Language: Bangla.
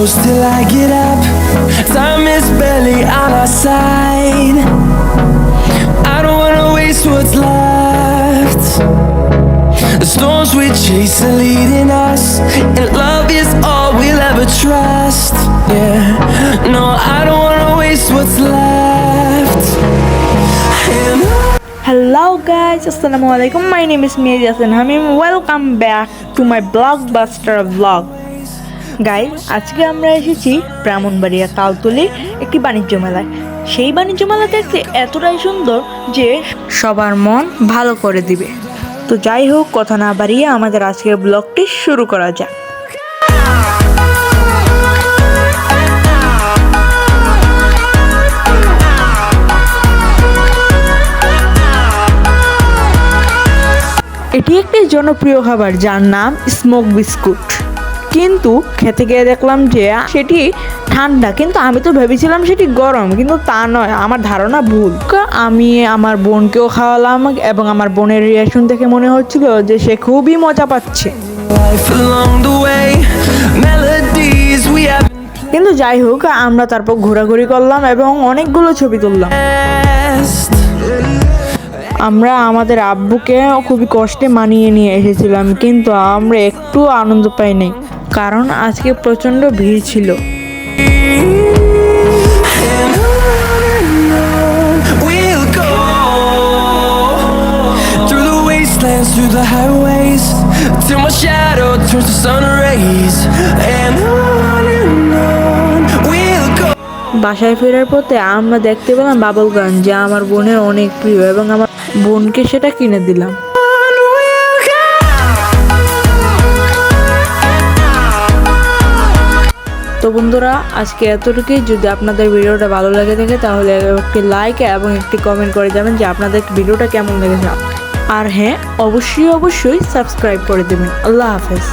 close till I get up. Time is barely on our side. I don't wanna waste what's left. The storms we chase are leading us, and love is all we'll ever trust. Yeah, no, I don't wanna waste what's left. And Hello guys, Assalamualaikum. My name is Mehdi Hasan Hamim. Welcome back to my blockbuster vlog. Guys, আজকে আমরা এসেছি ব্রাহ্মণবাড়িয়া কালতলি একটি বাণিজ্য মেলায়। সেই বাণিজ্য মেলা দেখতে এতটাই সুন্দর যে সবার মন ভালো করে দিবে। তো যাই হোক, কথা না বাড়িয়ে আমাদের আজকের ব্লগটি শুরু করা যাক। এটি একটি জনপ্রিয় খাবার যার নাম স্মোক বিস্কুট, কিন্তু খেতে গিয়ে দেখলাম যে সেটি ঠান্ডা, কিন্তু আমি তো ভেবেছিলাম সেটি গরম, কিন্তু তা নয়, আমার ধারণা ভুল। আমি আমার বোনকেও খাওয়ালাম এবং আমার বোনের রিয়াকশন দেখে মনে হচ্ছিল যে সে খুবই মজা পাচ্ছে। কিন্তু যাই হোক, আমরা তারপর ঘোরাঘুরি করলাম এবং অনেকগুলো ছবি তুললাম। আমরা আমাদের আব্বুকে খুবই কষ্টে মানিয়ে নিয়ে এসেছিলাম, কিন্তু আমরা একটু আনন্দ পাই নাই, কারণ আজকে প্রচণ্ড ভিড় ছিল। Through the highways till my shadow turns to sun rays, and on we'll go. বাসায় ফেরার পথে আমরা দেখতে পেলাম বাবল গান, যা আমার বোনের অনেক প্রিয়, এবং আমার বোনকে সেটা কিনে দিলাম। তো বন্ধুরা, আজকে এতটুকুই। যদি আপনাদের ভিডিওটা ভালো লাগে থাকে তাহলে একটি লাইক এবং একটি কমেন্ট করে যাবেন যে আপনাদের ভিডিওটা কেমন লেগেছে। আর হ্যাঁ, অবশ্যই সাবস্ক্রাইব করে দেবেন। আল্লাহ হাফেজ।